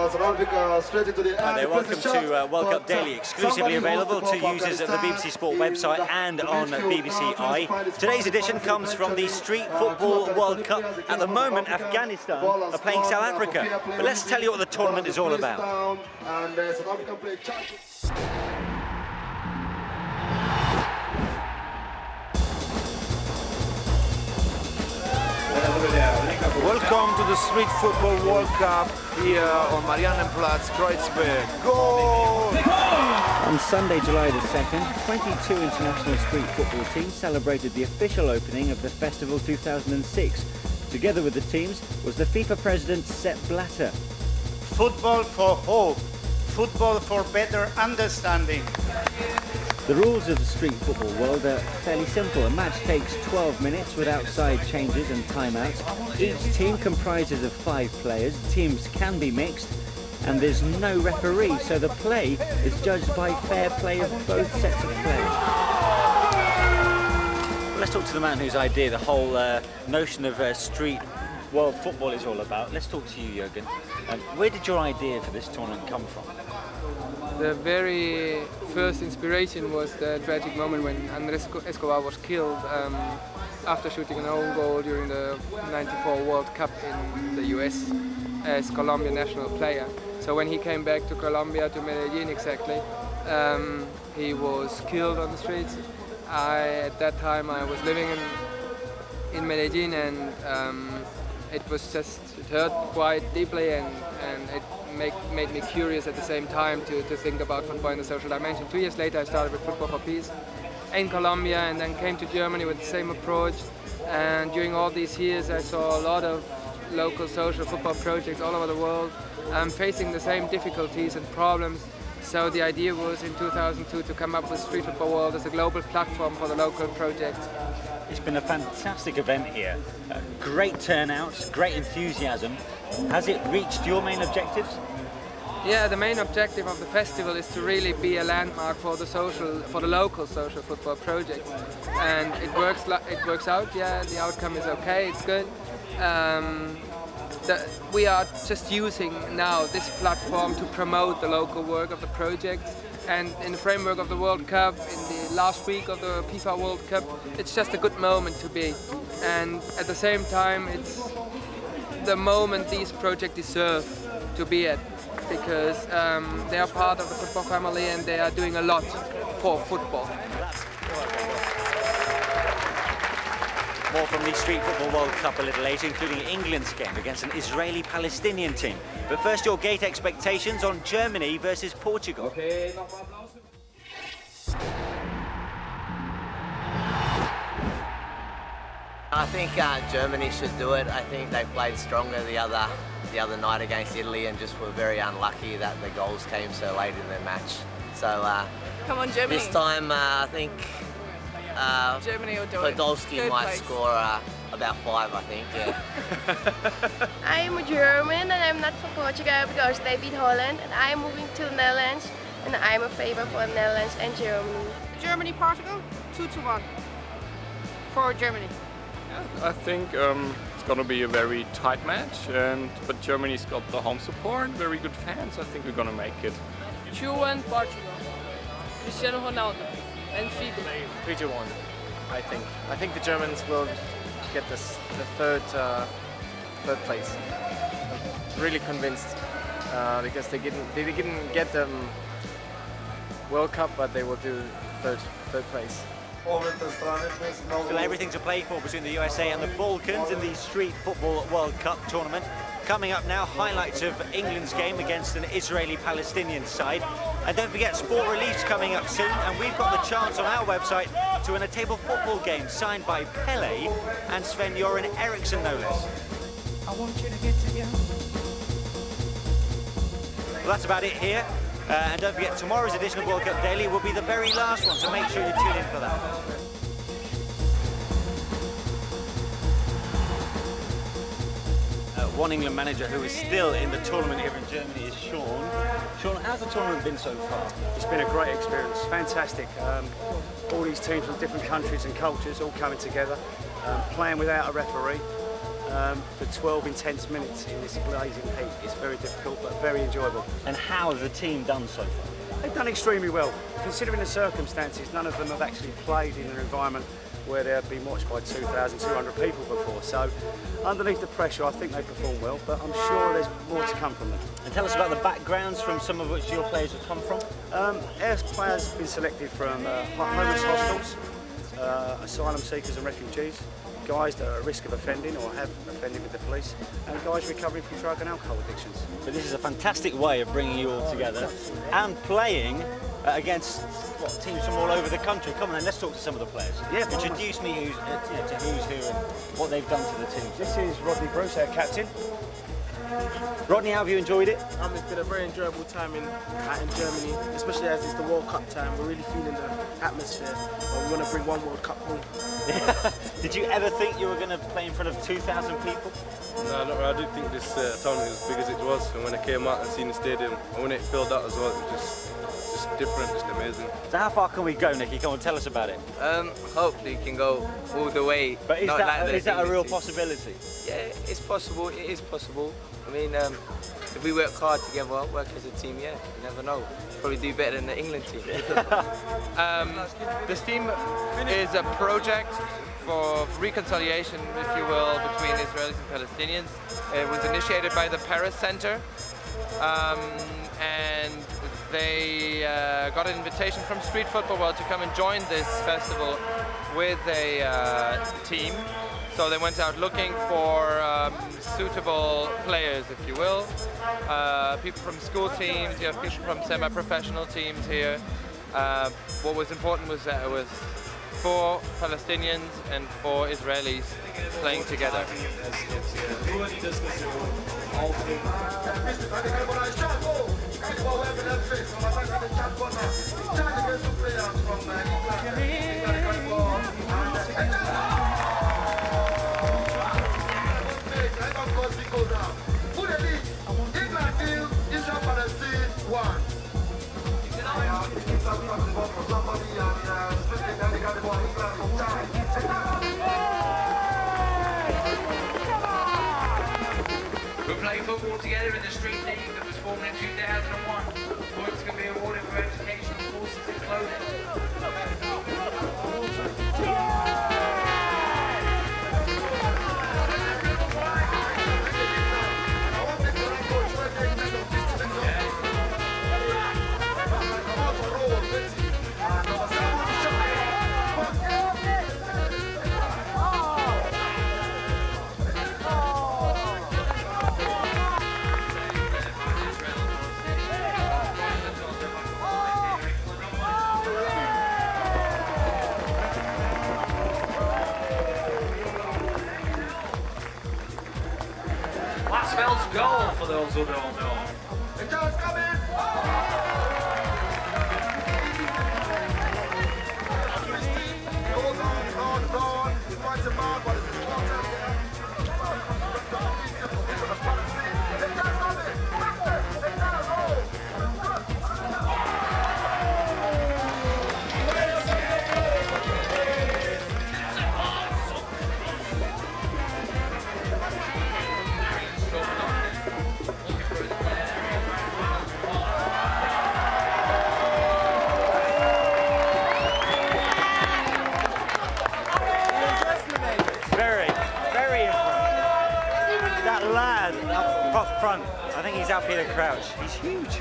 They're welcome to World Cup Daily, exclusively available to users of the BBC Sport website and on BBC I. Today's edition comes from the Street Football World Cup. At the moment, Afghanistan are playing South Africa. But let's tell you what the tournament is all about. Welcome to the Street Football World Cup here on Mariannenplatz, Kreuzberg. Goal! On Sunday, July the 2nd, 22 international street football teams celebrated the official opening of the Festival 2006. Together with the teams was the FIFA president Sepp Blatter. Football for hope, football for better understanding. The rules of the street football world are fairly simple. A match takes 12 minutes with outside changes and timeouts. Each team comprises of 5 players. Teams can be mixed, and there's no referee, so the play is judged by fair play of both sets of players. Well, let's talk to the man whose idea the whole notion of street world football is all about. Let's talk to you, Jürgen. Where did your idea for this tournament come from? The very first inspiration was the tragic moment when Andrés Escobar was killed after shooting an own goal during the '94 World Cup in the US as Colombian national player. So when he came back to Colombia, to Medellin exactly, he was killed on the streets. At that time I was living in Medellin, and it hurt quite deeply, and it made me curious at the same time to think about football in the social dimension. 2 years later I started with Football for Peace in Colombia, and then came to Germany with the same approach. And during all these years I saw a lot of local social football projects all over the world facing the same difficulties and problems. So the idea was in 2002 to come up with Street Football World as a global platform for the local projects. It's been a fantastic event here. Great turnouts, great enthusiasm. Has it reached your main objectives? Yeah, the main objective of the festival is to really be a landmark for the local social football projects, and it works out. Yeah, the outcome is okay. It's good. We are just using now this platform to promote the local work of the project. And in the framework of the World Cup, in the last week of the FIFA World Cup, it's just a good moment to be. And at the same time, it's the moment these projects deserve to be at, because they are part of the football family and they are doing a lot for football. More from the Street Football World Cup a little later, including England's game against an Israeli-Palestinian team. But first, your gate expectations on Germany versus Portugal. I think Germany should do it. I think they played stronger the other night against Italy, and just were very unlucky that the goals came so late in their match. So come on, Germany. This time I think Germany will do it. Podolski might score about 5, I think. Yeah. I'm a German and I'm not from Portugal because they beat Holland, and I'm moving to the Netherlands, and I'm a favor for the Netherlands and Germany. Germany, Portugal, 2-1 for Germany. I think it's going to be a very tight match, but Germany's got the home support, very good fans. I think we're going to make it. 2-1 Portugal. Cristiano Ronaldo and Figo. 3-1, I think. I think the Germans will get the third place. I'm really convinced because they didn't get the World Cup, but they will do third place. Still everything to play for between the USA and the Balkans in the Street Football World Cup tournament. Coming up now, highlights of England's game against an Israeli-Palestinian side. And don't forget, Sport Relief's coming up soon, and we've got the chance on our website to win a table football game signed by Pele and Sven-Göran Eriksson, no less. I want you to get together. Well, that's about it here. And don't forget, tomorrow's edition of World Cup Daily will be the very last one, so make sure you tune in for that. One England manager who is still in the tournament here in Germany is Sean. Sean, how's the tournament been so far? It's been a great experience, fantastic. All these teams from different countries and cultures all coming together, playing without a referee. for 12 intense minutes in this blazing heat. It's very difficult, but very enjoyable. And how has the team done so far? They've done extremely well. Considering the circumstances, none of them have actually played in an environment where they've been watched by 2,200 people before. So underneath the pressure, I think they perform well, but I'm sure there's more to come from them. And tell us about the backgrounds from some of which your players have come from. Our players have been selected from homeless hostels, asylum seekers and refugees, guys that are at risk of offending or have offended with the police, and guys recovering from drug and alcohol addictions. But this is a fantastic way of bringing you all together and playing against teams from all over the country. Come on then, let's talk to some of the players. Yeah, introduce me to who's who and what they've done to the team. This is Rodney Bruce, our captain. Rodney, how have you enjoyed it? It's been a very enjoyable time in Germany, especially as it's the World Cup time. We're really feeling the atmosphere, but we want to bring one World Cup home. Did you ever think you were going to play in front of 2,000 people? No, not really. I didn't think this tournament was as big as it was, and when I came out and seen the stadium, and when it filled out as well, it was just different, just amazing. So how far can we go, Nicky? Come on, tell us about it. Hopefully, we can go all the way. But is that a real possibility? Yeah, it's possible. It is possible. I mean, if we work hard together, work as a team, yeah, you never know. Probably do better than the England team. This team is a project for reconciliation, if you will, between Israelis and Palestinians. It was initiated by the Paris Center, and they got an invitation from Street Football World to come and join this festival with a team. So they went out looking for suitable players, if you will. People from school teams, you have people from semi-professional teams here. What was important was that it was 4 Palestinians and 4 Israelis playing together. We're playing football together in the street league that was formed in 2001. Points can be awarded for educational courses and clothing. Maxwell's goal for those who don't know. It does come in. That lad up front, I think he's Alpina Crouch. He's huge.